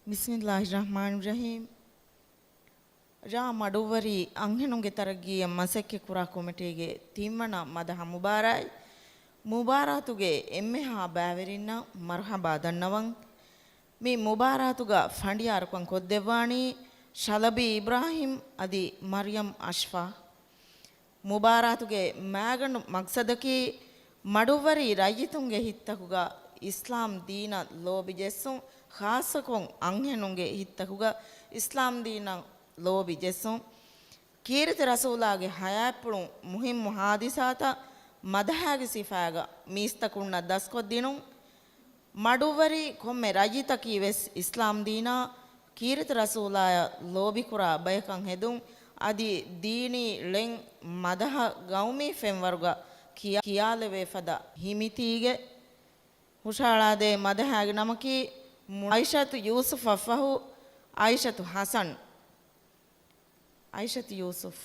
ಬಿಸ್ಮಿಲ್ಲಾಹಿರ್ರಹ್ಮಾನಿರ್ರಹೀಮ್ ರಾ ಮಡುವರಿ ಅಂಹೆನುಗೆ ತರಗಿಯ ಮಸಕ್ಕೆ ಕುರಾ ಕೊಮಿಟಿಗೆ ತಿಮ್ಮನ ಮದಹ ಮುಬಾರಾತುಗೆ ಎಮ್ಮೆ ಹಾ ಬ್ಯಾವೆರಿನ್ನ ಮರ್ಹಬಾ ದನ್ನವಂ ಮೀ ಮುಬಾರಾತುಗ ಫಂಡಿಯಾರಕಂ ಕೊದ್ದೆವ್ವಾಣಿ ಶಲಬಿ ಇಬ್ರಾಹಿಂ ಅದಿ ಮರಿಯಂ ಅಶ್ಫಾ ಮುಬಾರಾತುಗೆ ಮ್ಯಾಗಣು ಮಕ್ಸದಕಿ ಮಡುವರಿ ರಯ್ಯಿತುಂಗೆ ಹಿತ್ತಕುಗ ಇಸ್ಲಾಂ ದೀನ ಲೋಬಿ ಜೆಸ್ಸುಂ ಖಾಸಕೊಂ ಅಂಹೆನುಗೆ ಹಿತ್ತಕುಗ ಇಸ್ಲಾಂ ದೀನ ಲೋಬಿ ಜೆಸ್ಸುಂ ಕೀರಿತ ರಸೂಲಾಗೆ ಹಯಾಪುಳು ಮುಹಿಮ್ಮು ಹಾದಿಸಾತ ಮದಹಾಗಿ ಸಿಫಾಗ ಮೀಸ್ತಕುಣ್ಣ ದಸ್ಕೊದ್ದಿನು ಮಡುವರಿ ಕೊಮ್ಮೆ ರಯ್ಯಿತಕಿ ವೆಸ್ ಇಸ್ಲಾಂ ದೀನ ಕೀರಿತ ರಸೂಲಾಯ ಲೋಬಿ ಕುರ ಬಯಕಂ ಹೆದುಂ ಅದಿ ದೀನಿ ಲೆಂ ಮದಹ ಗೌಮಿ ಫೆಂವರ್ಗ ಕಿಯಾಲೆವೆ ಫದ ಹಿಮಿತಿಗೆ ಹುಷಾಳಾದೆ ಮದಹಾಗಿ ನಮಕಿ ಐಷತು ಯೂಸುಫ್ ಅಫಹು ಐಷತು ಹಸನ್ ಐಷತು ಯೂಸುಫ್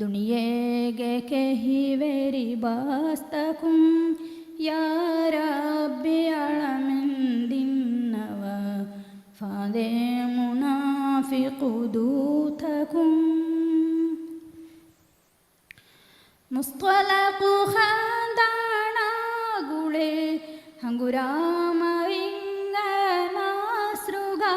दुनिये के ही वेरी बास्तकुम या रब्बी अलमिन दिन्नवा फादे मुनाफिकु दूतकुम मुस्तलकु खांदाना गुले हंगुराम विंगना सृगा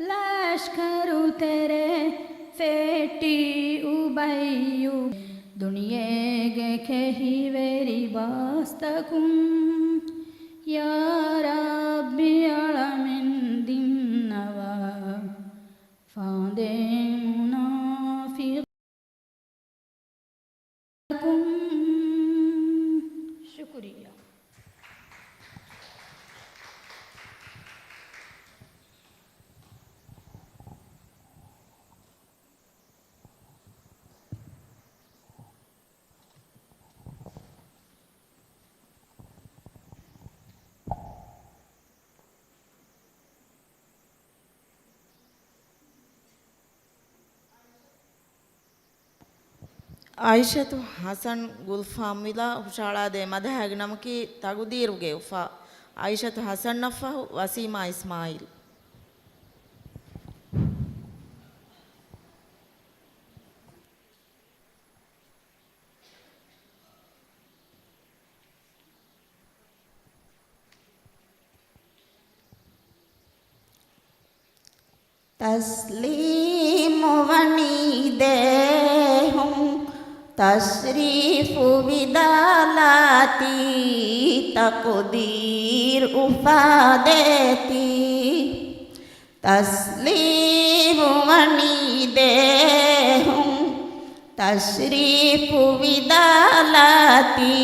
लश्करु तेरे फेटी उबैयु दुनिये के ही वेरी बास्तकुम या रब्बी अलमिन दिन्नवा फादे मुनाफिकुम शुक्रिया ಐಷತು ಹಸನ್ ಗುಲ್ಫಾಮಿಲಾ ಹುಷಾಳಾದೆ ಮದಹಾಗಿ ನಮಕಿ ತಗುದೀರುಗೆ ಉಫಾ ಐಷತು ಹಸನ್ ನಫಹು ವಸೀಮಾ ಇಸ್ಮಾಯಿಲ್ तस्लीम वनीदे हूँ तशरीफ विदालाती तकदीर उफा देती तस्लीम वनीदे हूँ तशरीफ विदालाती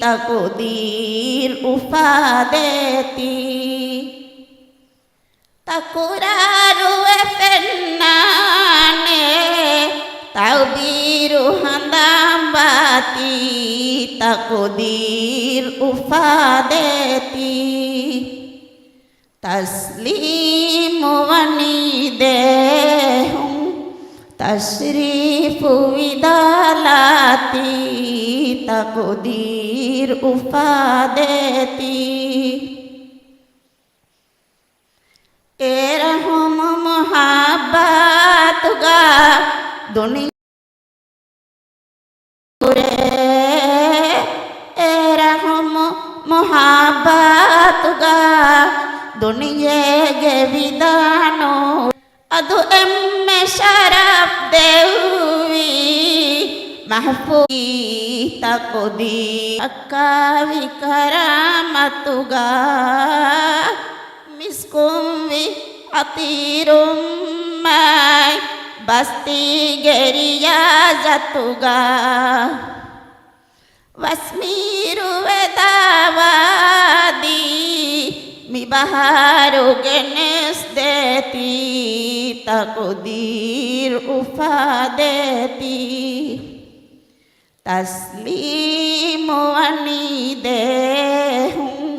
तकदीर उफा देती तकुरारु फन्नाने तौबीरु हंदाम्बाती तकदीर उफा देती तस्लीम वनीदे हूँ तशरीफ विदालाती तकदीर उफा देती ए रहम मोहब्बत गा दुनिया ए रहम मोहब्बत गा दुनिया गे विदानो अदु एम्मे शरफ देवी महफूजी तकदी अक्कावी करामतुगा मिस्कुम्वी अतीरुम मैं बस्ती गेरिया जतुगा वस्मीरु वेदावादी मी बहारो गेनेस देती तकदीर उफा देती तस्लीम वनी दे हूँ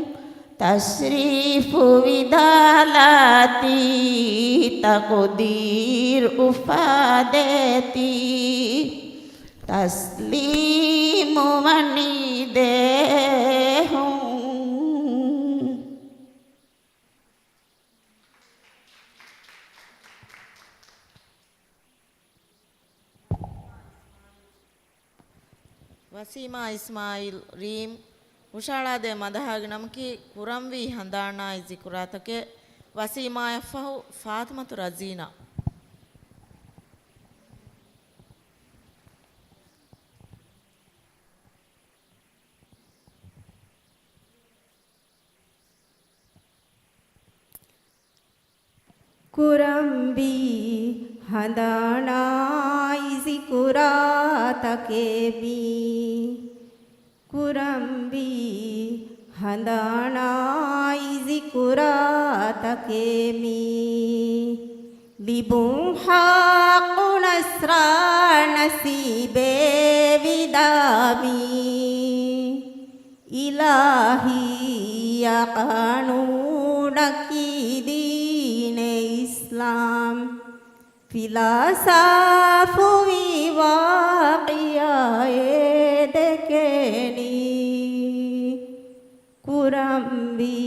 तशरीफ विदालाती तकदीर उफा देती तस्लीम वनी दे हूँ ವಸೀಮಾ ಇಸ್ಮಾಯಿಲ್ ರೀಮ್ ಉಷಾಳಾದೆ ಮದಹಾಗ ನಮಕಿ ಕುರಂವಿ ಹಂದಾಣಾಯಿ ಜಿಕುರಾತಕೆ ವಸೀಮಾ ಯಫಹು ಫಾತಿಮತು ರಜೀನಾ कुरम्बी हंदानाई ज़िकुरातके बी कुरम्बी हंदानाई ज़िकुरातके मी लिबुं हाक़ु नस्रा नसीबे विदामी इलाही या क़ानूनकी दीने इस्लाम फिलासाफुवी वाक़ियाए देखेनी कुरम्बी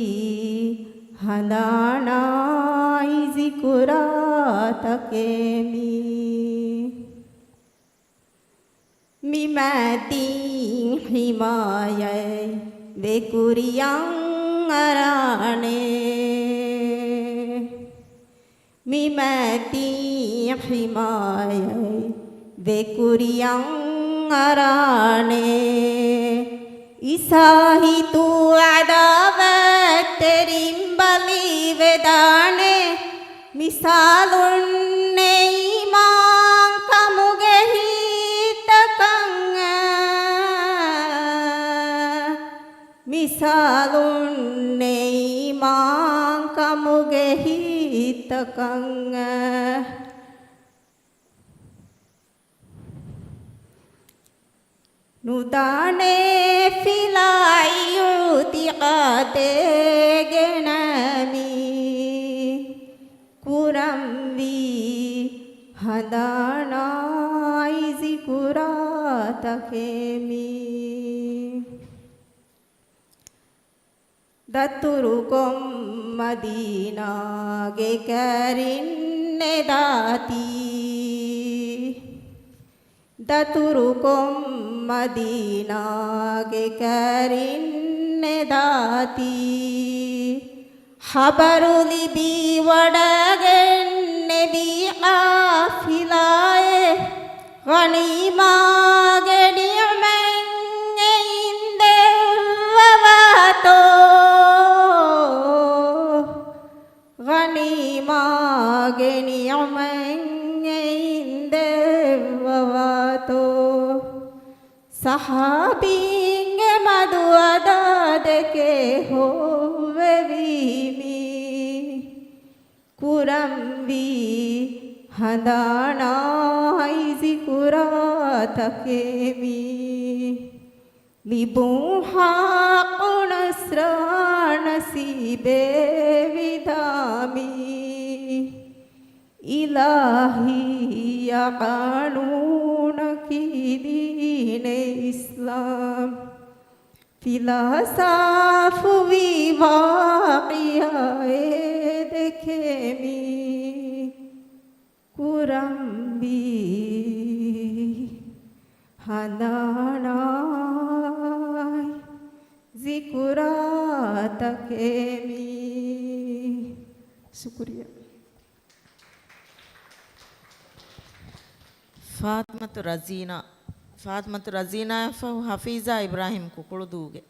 हंदानाई ज़िकुरातके मी मिमती हिमाये बेकुरियांगराने मिमती हिमाये बेकुरियांगराने इसाही तू अदावत तेरिंबली वेदाने मिसालुन्ने ईमान कमुगे ही मिसालुन्ने ईमान कमुगे ही तकंग नुदाने फिलायुतिकाते गेनमी कुरम्बी हंदानाई ज़िकुरातके मी दत्तुरुकों मदीना गे करिन्ने दाती दत्तुरुकों मदीना गे करिन्ने दाती हबरुली बी वडगन्ने बी आफिलाए गनीमा गे नियमेंगे इंदे ववातो गनीमा गे नियमेंगे इंदे ववातो सहाबींगे मधुअदा देखे हो वेवीमी कुरम्बी हंदानाई ज़िकुरातके मी लिबुं हाक़ु नस्रा नसीबे विदामी इलाही या कानून की दीन इस्लाम फिलासाफ विवाक़ियाए देखे मी कुरम्बी हनानाय जिकुरात के मी शुक्रिया ಫಾತ್ಮತು ರಜೀನಾ ಫಹು ಹಫೀಜಾ ಇಬ್ರಾಹಿಂ ಕುಕುಳುದೂಗೆ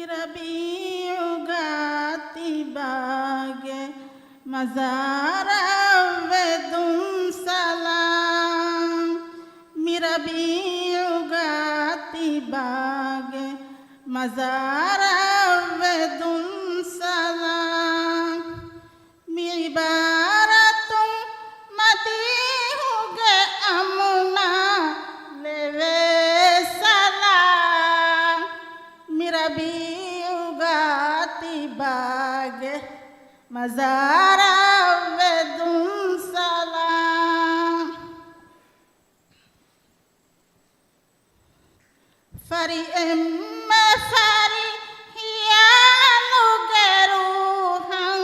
रबीउ गाती बागे मज़ारा वेदुम सलाम रबीउ गाती बागे मज़ारा वेदुम सलाम इबारतुम मदीहुगे अमुना लेवे सलाम रबीउ गाती बागे मज़ारा वेदुम सलाम फरी एम्मे फरी हियालुगे रूहं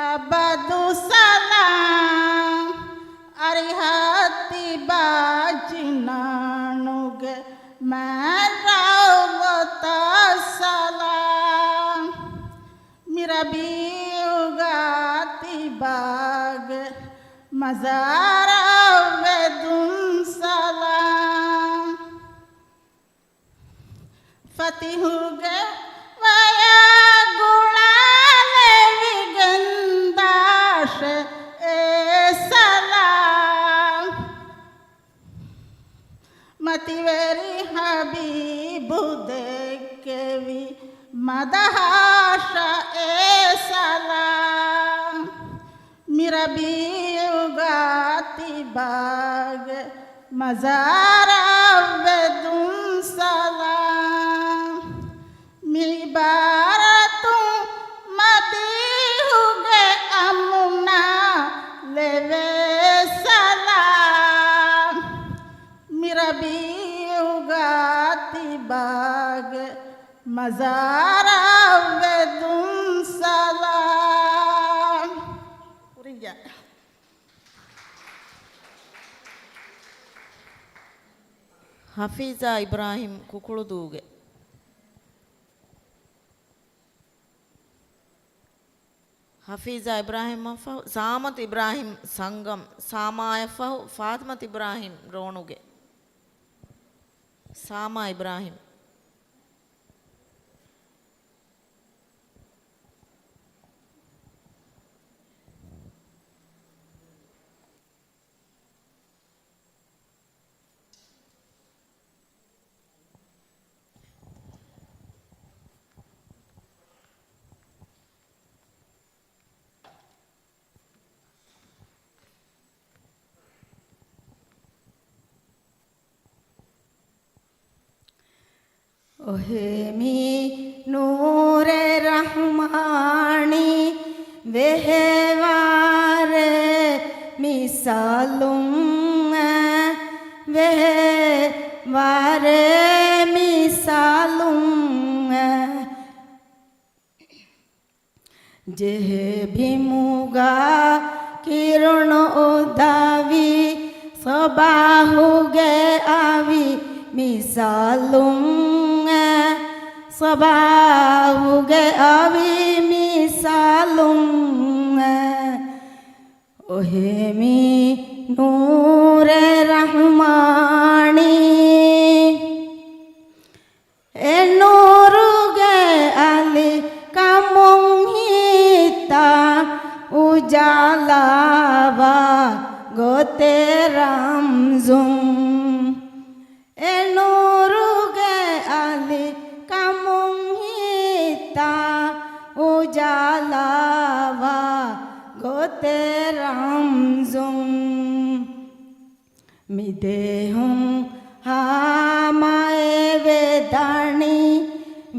अबदु सलाम अरिहती बाजिनानुगे मैरावता सलाम रबीउ गाती बागे मज़ारा वेदुम सलाम फतिहुगे वया गुणाले विगंदाश ए सलाम मतिवेरी हबीबु देकेवी मदहाशा ए सलाम रबीउ गाती बागे मज़ारा वेदुम सलाम इबारतुम मदीहुगे अमुना लेवे सलाम रबीउ गाती बागे मज़ारा वेदुम सलाम ಹಫೀಜಾ ಇಬ್ರಾಹಿಂ ಕುಕುಳುದೂಗೆ ಹಫೀಜಾ ಇಬ್ರಾಹಿಂ ಫಹು ಸಾಮತ್ ಇಬ್ರಾಹಿಂ ಸಂಗಮ್ ಸಾಮಾಯ ಫಹು ಫಾತ್ಮತ್ ಇಬ್ರಾಹಿಂ ರೋಣುಗೆ ಸಾಮಾ ಇಬ್ರಾಹಿಂ ओहेमी नूरे रहमानी वेहवारे मिसालुम वेहवारे मिसालुम जेह भीमुगा किरण उदावी सबाहुगे आवी मिसालुम सबाहुगे आवी मिसालुम ओहेमी नूरे रहमानी ए नूरुगे आली कामुंहिता उजालावा गोते रामजुम terhamzum midehum hamae vedani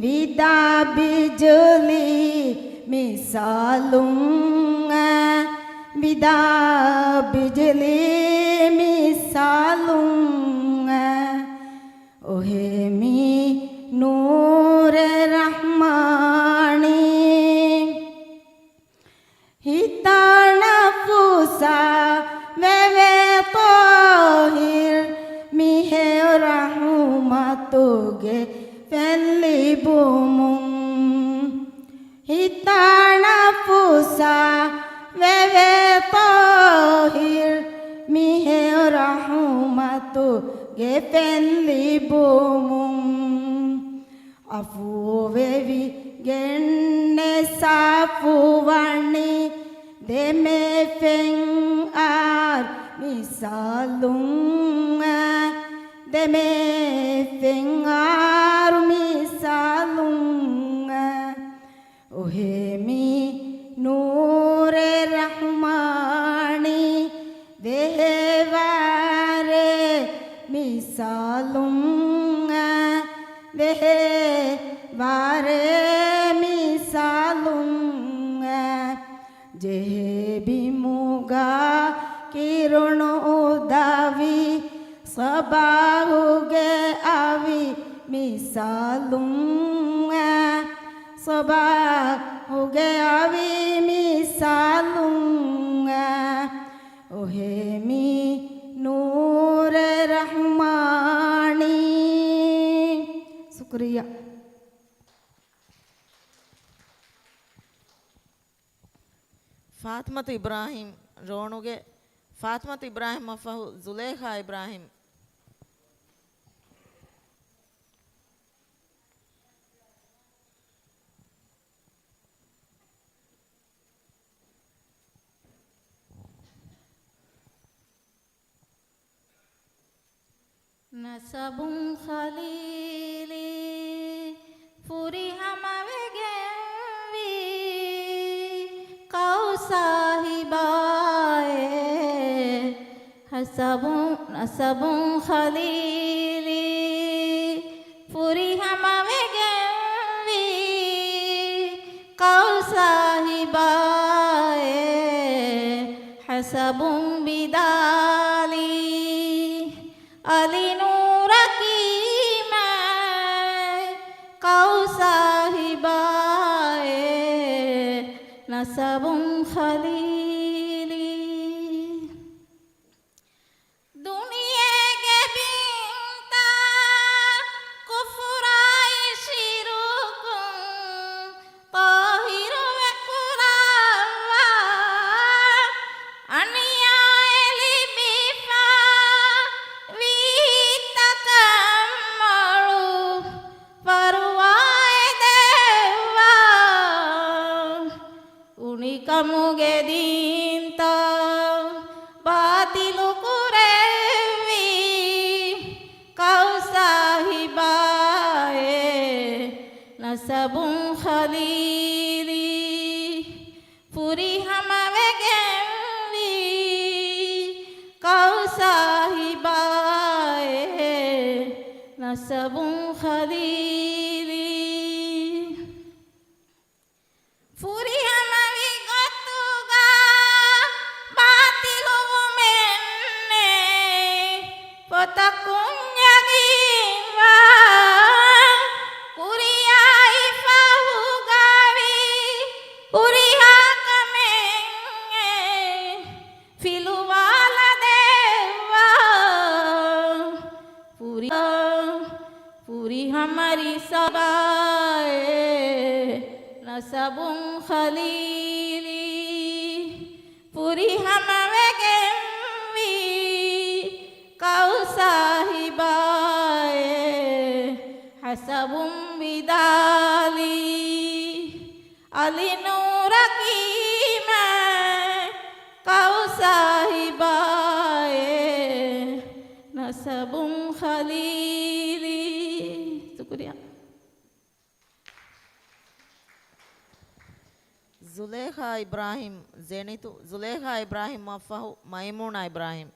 vida bijli misalum vida bijli misalum ohe mi noore rahmani hitana fusa veve tohir mihe rahmatuge fellibumum hitana fusa veve tohir mihe rahmatuge fellibumum afu vevi genne safuwani deme feng ar misalum deme feng ar misalum ohe mi noore rahmani dehevare misalum dehevare misalum jebi muga kirono davi sabahuge avi misalum sabahuge avi misalum ohe mi noore rahmani शुक्रिया ಫಾತ್ಮತ್ Ibrahim ರೋಣುಗೆ ಫಾತ್ಮತ್ Ibrahim ಅಫಹು Zulekha Ibrahim ನಸಬುಂ ಖಲೀಲಿ ಫುರಿಹಮವೆಗೆವಿ cow ಸಾಹಿಬಾಯೆ ನಸಬುಂ ಖಲೀಲಿ ಫುರಿಹಮವೆಗೆವಿ cow ಸಾಹಿಬಾಯೆ ಹಸಬುಂ ಬಿದಾಲಿ Ali नूर की मैं कौ साहिबाए नसबुं Khalili दुनिया के बिंता कुफराई शिरुकुं ताहिर व कुरावा अनिया ಕಮುಗೆ ದೀಂತ ಬಾತಿಲು ಕುರೆವಿ ಕೌ ಸಾಹಿಬಾಯೆ ನಸಬುಂ ಖಲೀಲಿ ಪುರಿ ಹಮವೆಗೆವಿ ಕೌ ಸಾಹಿಬಾಯೆ ನಸಬುಂ ಖಲೀಲಿ ಪುರಿ Takunyagiwa kuriai fahugawi uriha kamenge filuwala dewa puri hamari sabaye nasabun khalili puri hamawege kau sahibaye hasabum bidali ali nuraki मैं kau sahibaye nasabum khalili शुक्रिया Sulekha Ibrahim ജനിതു Sulekha Ibrahim വഫഹു മൈമൂണ Ibrahim.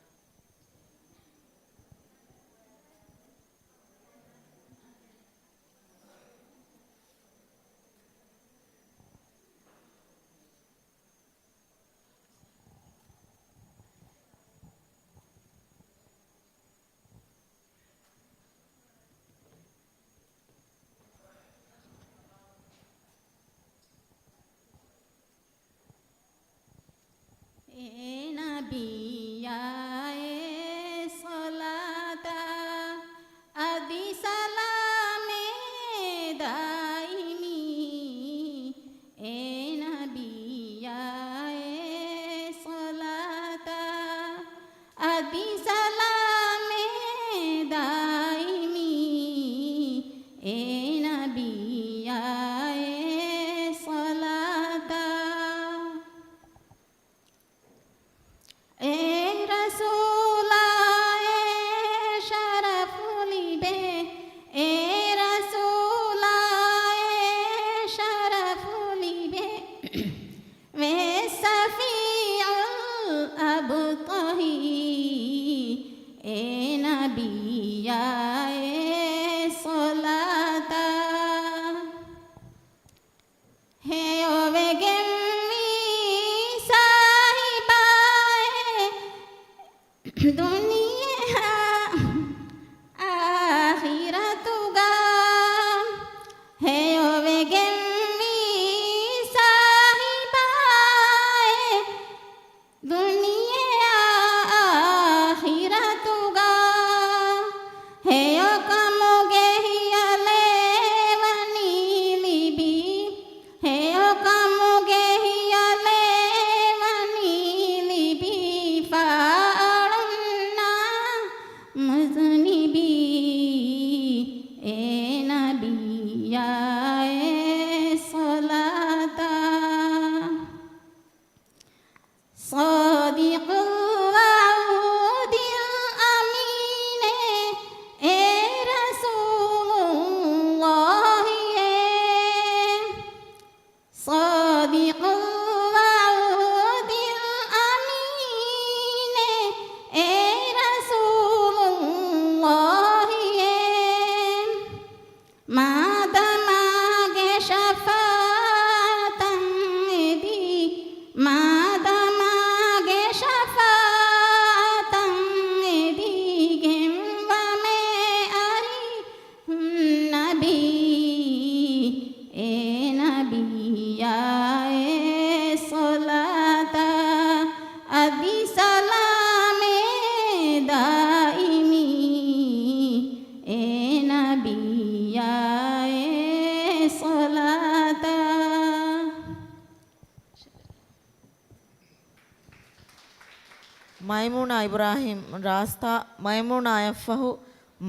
മൈമൂണ Ibrahim റാസ്ത മൈമൂണ എഫഹു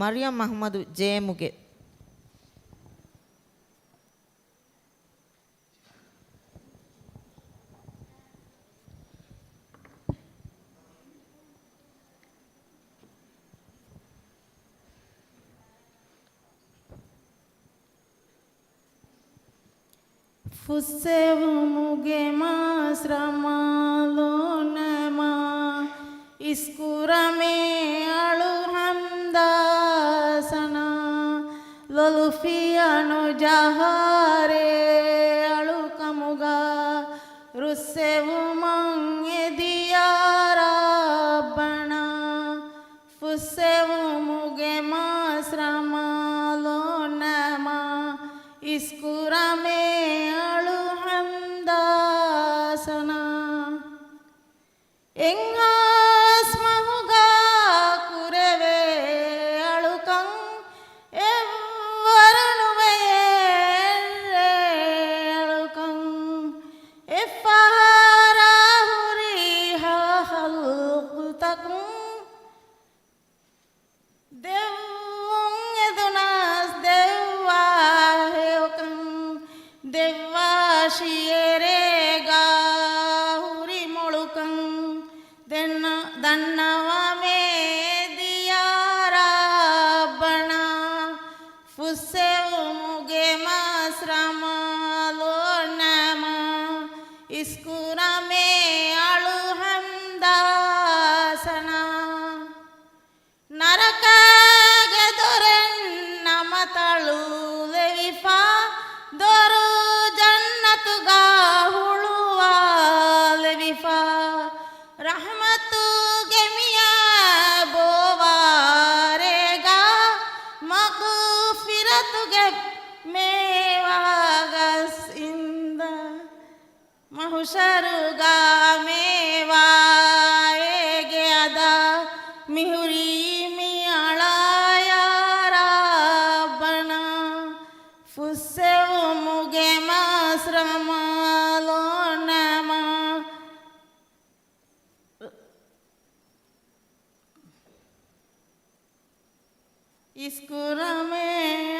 Mariyam Ahmed ജേമുകെ. Fuseumuge masramalonema iskurame aluhamdasana lolufiano jahare alukamuga rusevumang ediyarabana fuseumuge masramalonema iskurame Engas mahuga kureve alukan evaranuve alukan efara huriha halqutakum devung edunas devwa heokan devwa shierega Dannavame diyarabana Fuseumuge masramalonama ಹುಷರುಗಾಮೇವಾಯೇಗೆ ಅದ ಮಿಹುರಿ ಮಿಯಳಾಯ ರಾಬಣ ಫುಸ್ಸೆವು ಮುಗೆ ಮಾಸ್ರಮಲೋ ನಮ ಇಸ್ಕುರಮೆ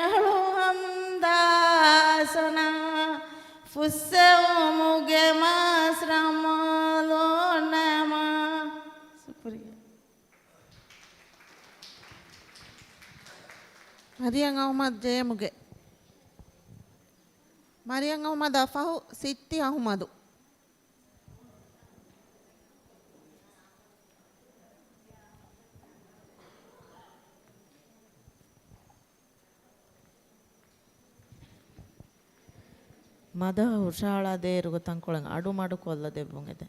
ಅಳು ಹಂದಾಸನ ಫುಸ್ಸೆವು ಮುಗೆ ಮಾಸ್ರಮಲೋ ನಮ ಶುಕ್ರಿಯ Mariang Ahmad Jayamuge. Mariang Ahmad Afahu Siti Ahmadu. ಮದ ಹುಷಾಳದೆ ಇರುಗ ತಂಕೊಳಂಗ ಅಡು ಮಾಡುಕೊಲ್ಲದೆ ಬೊಂಗೆದೆ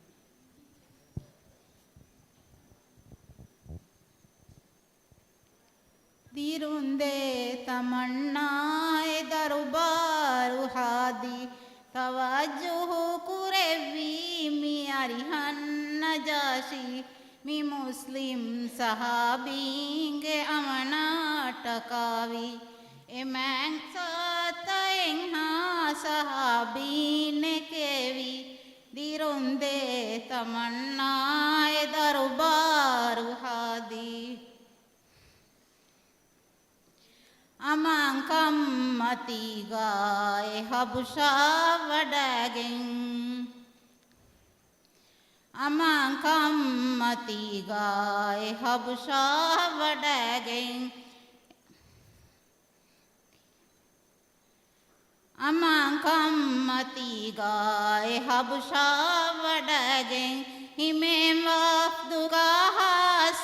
ದಿರುಂದೆ ತಮಣ್ಣಾಯ ದರುಬಾರು ಹಾದಿ ತವಜ್ಜುಹು ಕುರೆವಿ ಮಿ ಅರಿಹನ್ನ ಜಾಶಿ ಮಿ Muslim ಸಹಾಬೀಂಗೆ ಅಮನಾಟಕಾವಿ ಎಮ್ಯಾಂಗ್ ಸತಯಂಗ್ ಹಾ ಸಹಾಬೀನೆ ಕೇವಿ ದಿರುಂದೆ ತಮಣ್ಣಾಯ ದರುಬಾರು ಹಾದಿ ಅಮಾಂಕಂ ಮತಿಗಾಯ ಹಬುಷಾ ವಡಗೆಂ ಅಮಾಂಕಂ ಮತಿಗಾಯ ಹಬುಷಾ ವಡಗೆಂ ಅಮಾಂಕಂ ಮತಿಗಾಯ ಹಬುಷಾ ವಡಗೆಂ ಹಿಮೆ ವಫ್ದುಗಾಹ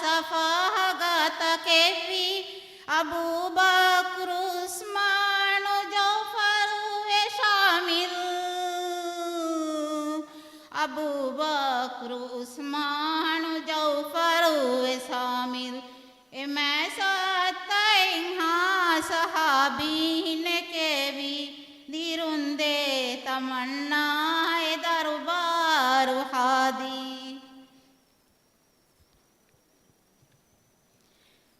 ಸಫಾಹಗತ KV Abu बकर उस्मान जौफर वे शामिल अबू बकर उस्मान जौफर वे शामिल ए मैं सतैहा सहाबीन के भी दिरुंदे तमन्नाए दरबार हादी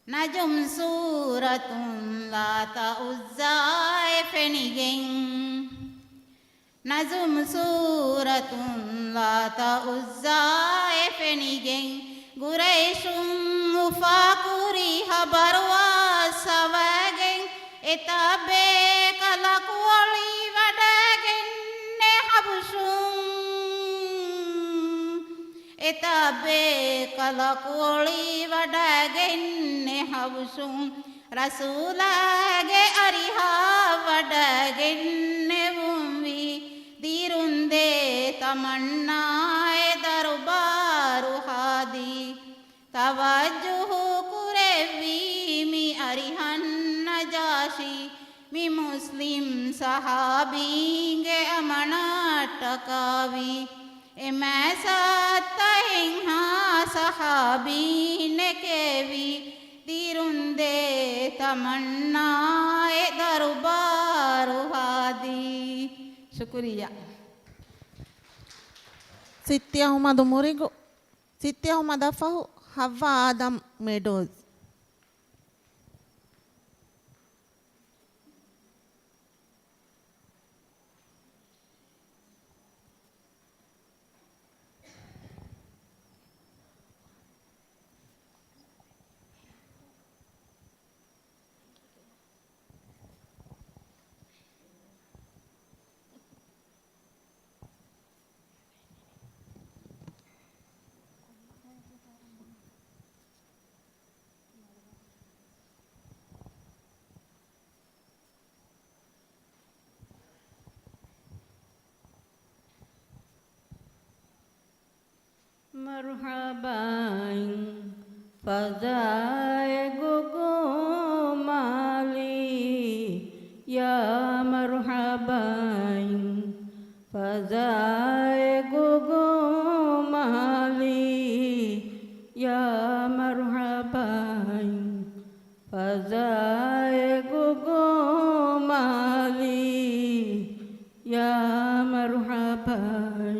नजुम सूरतुन लाता उज़्ज़ाए फेनिगें नजुम सूरतुन लाता उज़्ज़ाए फेनिगें गुरैशुं उफ़ाकुरी हबरवा सवगें एताबे कलकुली वडगें ने हबुशुं एताबे कलकुली वडगें हवसुं रसूलागे अरिहा वडगेन्ने भूमि दिरुंदे तमन्नाए दरबारु हादी तवज्जुहु कुरेवी मि अरिहन्न जाशी मि मुस्लिम सहाबींगे अमनाटकावी एमै सतहिंहा सहाबीने केवी दिरुंदे तमन्नाए दरबारु हादी शुक्रिया Siti Ahmad Murigo. Siti Ahmad Afahu Hawa Adam Meadows. Marhaban fadai gugu mali ya marhaban fadai gugu mali ya marhaban fadai gugu mali ya marhaban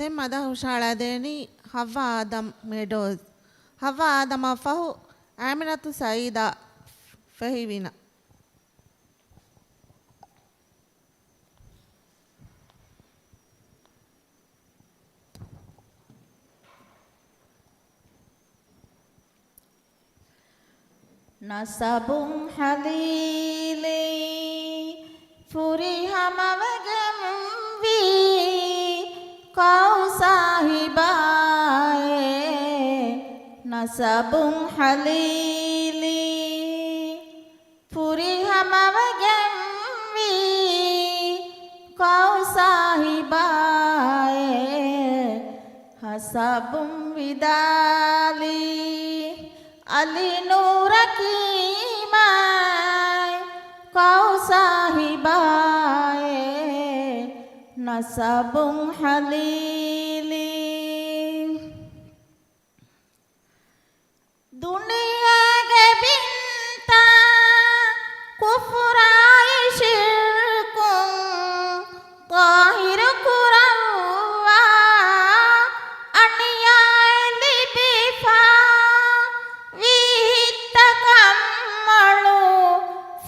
දැන් මද හුෂාලා දෙනි හවා Adam මෙඩෝස් හවා ආදම ෆහු ආමිනතු සයිදා ෆහිවින nasabung halili furihamavagam vi kau sahibae nasabung halili furihamavagam vi kau sahibae hasabum vidali Ali nuraki mai kau sahibae nasabung halili dunia ke binta kufrai syirkung tahir kurawa aniyai libifa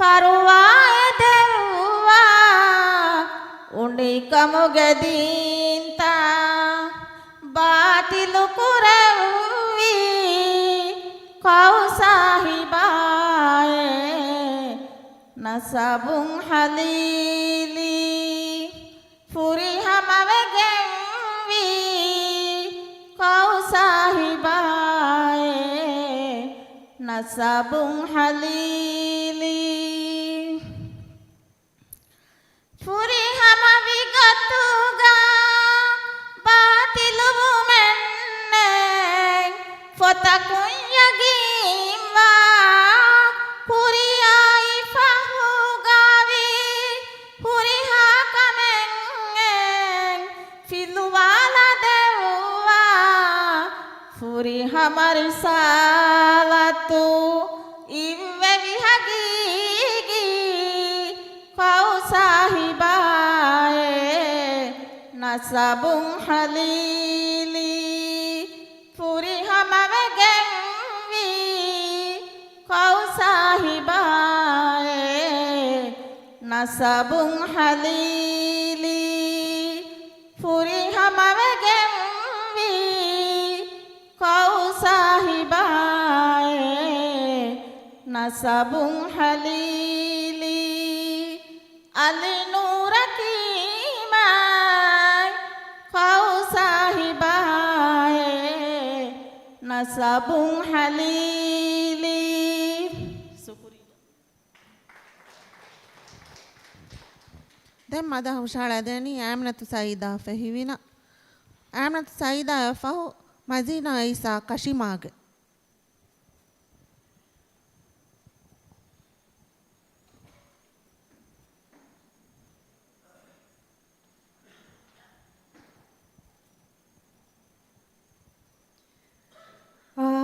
Farwaya dewa unikam gedinta batilu kurawi kau sahibae nasabung halili furihamavegemi kau sahibae nasabung halili Furihama vigatuga batilu menneng fotakun yagimwa kuriyai fahugavi huriha kamengeng filuwala dewa furihama risalatu iwe vihagigi kau sahibae nasabung halili furihamavegemi kau sahibae nasabung halili furihamavegemi kau sahibae nasabung halili Ali nuraki mai kau sahibae nasabung halili දැන් මද හුෂාලා දෙනි ආමිනතු සයිදා ෆහිවින ආමිනතු සයිදා ෆහු මදීනා ඊසා කෂිමාගේ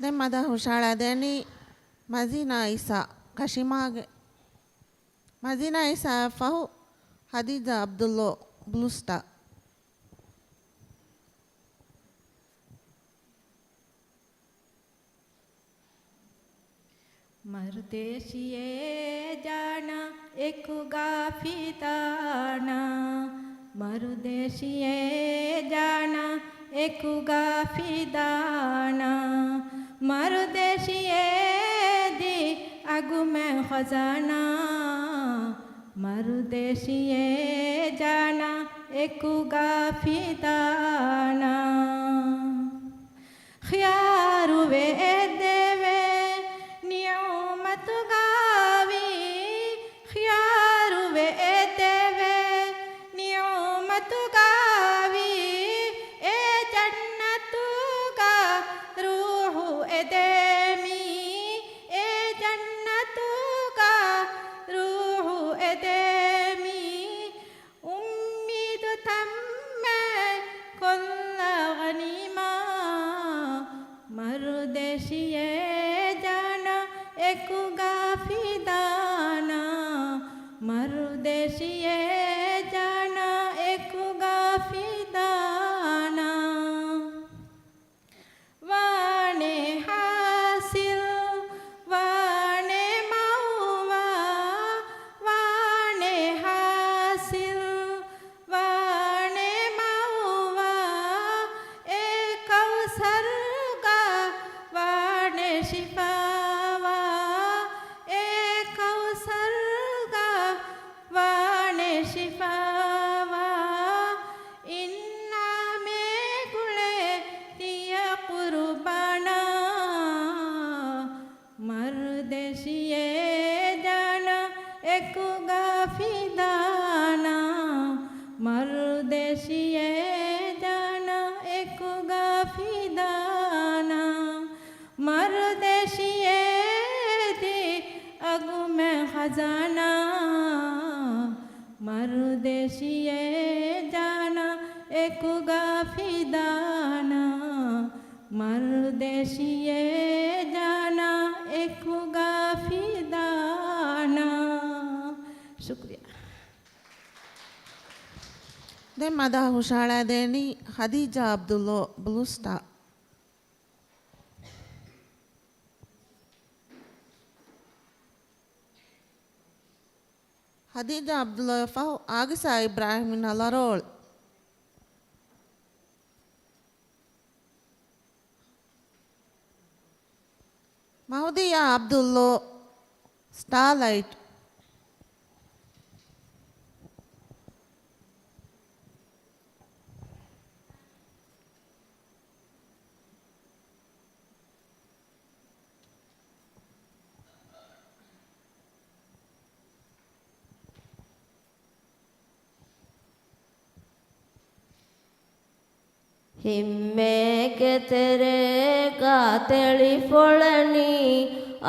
දැන් මද හුෂාලා දෙනි මදීනා ඉසා කෂිමාගේ මදීනා ඉසා ෆහු හදීජා අබ්දුල්ලා බ්ලුස්ටා मरदेशिए जाना एक गाफिदाना मरदेशिए जाना एक गाफिदाना मरदेशिए दी आगु में खजाना मरदेशिए जाना एक गाफिदाना ख्यारु वे देवे नियमत गावी ख्यारु वे देवे नियमत गावी ए जन्नतु गा रूह ए देमी ए जन्नतु गा रूह ए देमी उम्मीद तम्मे कुल्ल गनीमा मरदेशिए जाना एक गाफिदाना मरदेशिए जाना एक गाफिदाना वाने हासिल वाने मौवा वाने हासिल वाने मौवा एक अवसर का वाने शिफावा एक अवसर का वाने फिदाना मरदेशिए जाना एकगा फिदाना मरदेशिए दे अगु में खजाना मरदेशिए जाना एकगा फिदाना मरदेशिए जाना एकगा फिदाना शुक्रिया දැන් මදා හුෂාලා දෙනි හදීජා අබ්දුල්ලා බ්ලූස්ටා හදීජා අබ්දුල්ලා ෆහු ආගසා ඉබ්‍රාහිම් නලරෝල් මහුදියා අබ්දුල්ලා ස්ටාර්ලයිට් ಹಿಮ್ಮೆಗೆ ತೆರೆಗಾತೆಳಿ ಫೊಳನಿ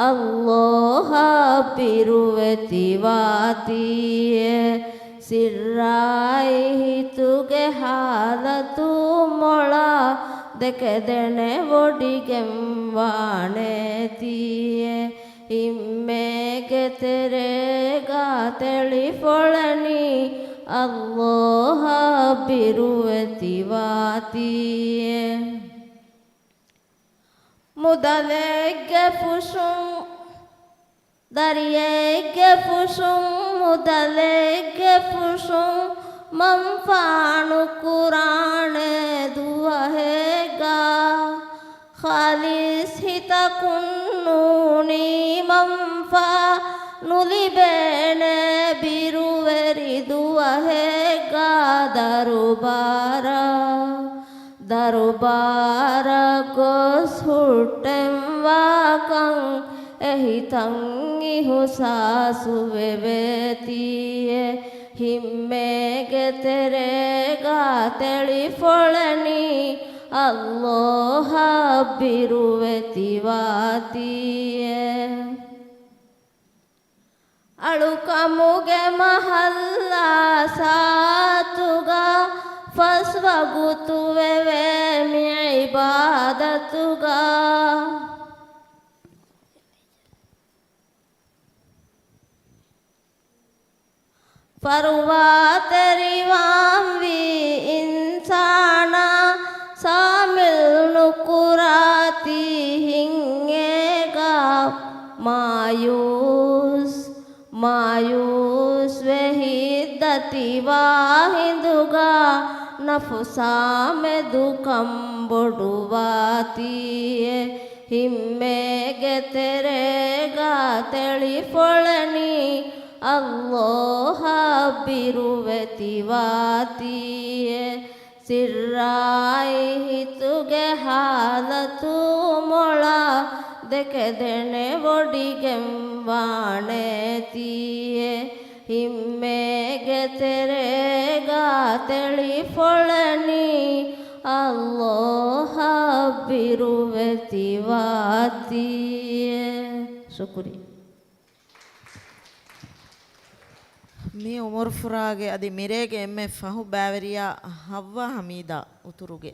ಅಲ್ಲೋಹ ಪಿರುವೆತಿವಾತಿಯೆ ಸಿರ್ರಾಯಿ ಹಿತುಗೆ ಹಾಲತು ಮೊಳ ದೆಕೆದೆಣೆ ಒಡಿಗೆಂವಾಣೆತಿಯೆ ಹಿಮ್ಮೆಗೆ ತೆರೆಗಾತೆಳಿ ಫೊಳನಿ ಅಲ್ಲೋಹ ಬಿರುವೆತಿವಾತಿಯೆ ಮುದಲೆಗೆ ಫುಸುಂ ದರಿಯೆಗೆ ಫುಸುಂ ಮುದಲೆಗೆ ಫುಸುಂ ಮಂಫಾಣು ಕುರಾಣೆ ದುವಹೆಗಾ ಖಾಲಿಸ್ ಹಿತ ಕುನ್ನೂನಿ ಮಂಫಾ ನುಲಿಬೇನೆ ಬಿರುವೆರಿದುವಹೆಗಾ ದರುಬಾರ ದರುಬಾರ ಗೊಸ್ ಹುಟ್ಟೆಂವಾಕಂ ಎಹಿ ತಂಗಿ ಹುಸಾಸುವೆಬೇತಿಯೆ ಹಿಮ್ಮೆಗೆ ತೆರೆಗಾ ತೆಳಿ ಫೊಳನಿ ಅಲ್ಲೋಹ ಬಿರುವೆತಿವಾತಿಯೆ ಅಳುಕಮುಗೆ ಮಹಲ್ಲ ಸಾತುಗಾ ಫಸ್ವಗುತುವೆವೆ ಮಿಇಬಾದತುಗಾ ಫರುವಾತೆರಿವಾಂ ವಿ ಇನ್ಸಾನ ಸಾಮಿಲ್ ನುಕುರಾತಿ ಹಿಂಗೆಗಾ ಮಾಯೂಸ್ ಮಾಯೂಸ್ ವೆಹಿದ್ದತಿ ವಾಹಿಂದುಗಾ ನಫುಸಾಮೆ ದುಕಂಬೊಡುವಾತಿಯೆ ಹಿಮ್ಮೆಗೆ ತೆರೆಗಾ ತೆಳಿ ಫೊಳನಿ ಅಲ್ಲೋಹ ಬಿರುವೆತಿವಾತಿಯೆ ಸಿರ್ರಾಯಿ ಹಿತುಗೆ ಹಾಲತು ಮೊಳ ದೆಕೆದೆಣೆ ಒಡಿಗೆಂವಾಣೆತಿಯೆ ಹಿಮ್ಮೆಗೆ ತೆರೆಗಾ ತೆಳಿ ಫೊಳನಿ ಅಲ್ಲೋಹ ಬಿರುವೆತಿವಾತಿಯೆ ಶುಕ್ರಿಯ ಮೀ ಉಮರ್ ಫುರಾಗೆ ಅದಿ ಮಿರೇಗೆ ಎಮ್ಮೆ ಫಹು ಬ್ಯಾವರಿಯಾ ಹವ್ವ ಹಮೀದಾ ಉತುರುಗೆ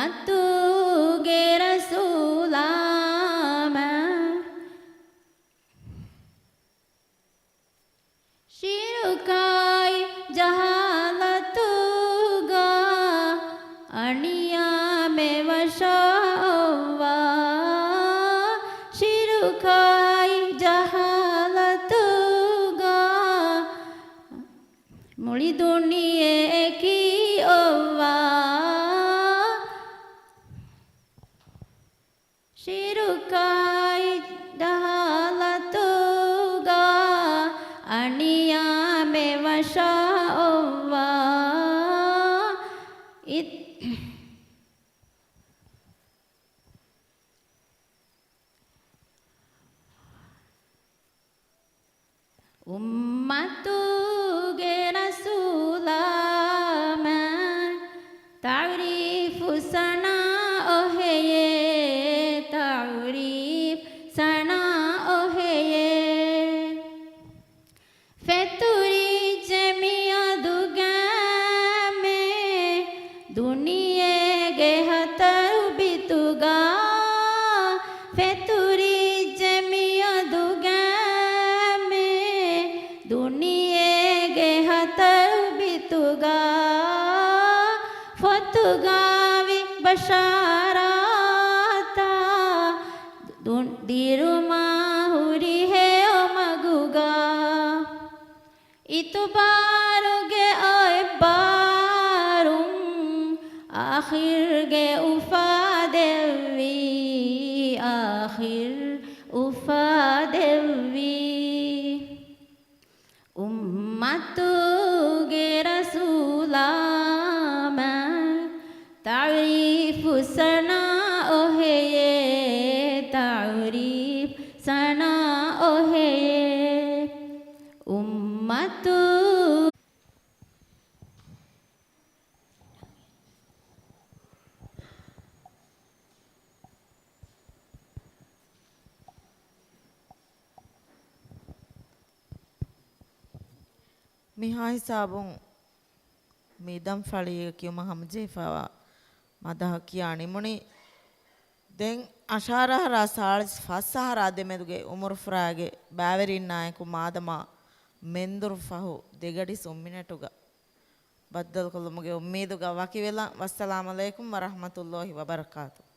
ಉಮ್ಮತ್ತುಗೆ ರಸೂಲಾಮ ಶಿರುಕಾಯಿ ಜಹಾಲತುಗ ಅಣಿಯ ಮೇವಶವ್ವ ಶಿರುಕಾಯಿ ಜಹಾಲತುಗ ಮುಳಿ ದುನಿಯೆ ಕಿ ಅವ್ವ ಶಿರುಕಾಯಿ ಜಹಾಲತುಗ ಅಣಿಯ ಮೇವಶವ್ವ ಉಮ್ಮತ್ತುಗೆ ರಸೂಲಾಮ ತಾರೀಫು ಸನಾ ಓಹೆಯೇ ತಾರೀಫ್ ಸನಾ ಓಹೆಯೇ ಫೆತುರಿ ಜಮಿಯದುಗಾಮೆ ದುನಿಯೆಗೆ ಹತರು ಬಿತುಗ ಫೆತುರಿ ಜಮಿಯದುಗಾಮೆ ದುನಿಯೆಗೆ ಹತರು ಬಿತುಗ ಫತುಗಾವಿ ಬಶಾರಾತ ದಿರುಮಾಹುರಿ ಹೇ ಓ ಮಗುಗ ಇತುಬಾರುಗೆ ಒಬ್ಬಾರುಂ ಆಖಿರ್ಗೆ ಉಫಾದೆವ್ವಿ ಆಖಿರ್ ಉಫಾದೆವ್ವಿ ಉಮ್ಮತ್ತುಗೆ ರಸೂಲಾಮ ತಾರೀಫು ಸನಾ ಓಹೆಯೇ ತಾರೀಫ್ ಸನಾ ಓಹೆಯೇ ಉಮ್ಮತ್ತು මිහා හිසාබුන් මීදම් ඵලිය කියුම හම්ජේෆාවා මදහ කියානිමුනි දෙන් අශාරහරා සාලිස් ෆස්සහරා දෙමෙදුගේ උමරු ෆරාගේ බෑවරින් නායකු මාදමා ಮೆಂದುರು ಫಹು ದೆಗಡಿ ಸೊಮ್ಮಿನಟುಗ ಬದ್ದಲ್ ಕೊಲ್ಲುಮುಗೆ ಉಮ್ಮೀದುಗ ವಕಿವೆಲ ವಸ್ಸಲಾಮು ಅಲೈಕುಂ ವರಹಮತುಲ್ಲಾಹಿ ವಬರಕಾತು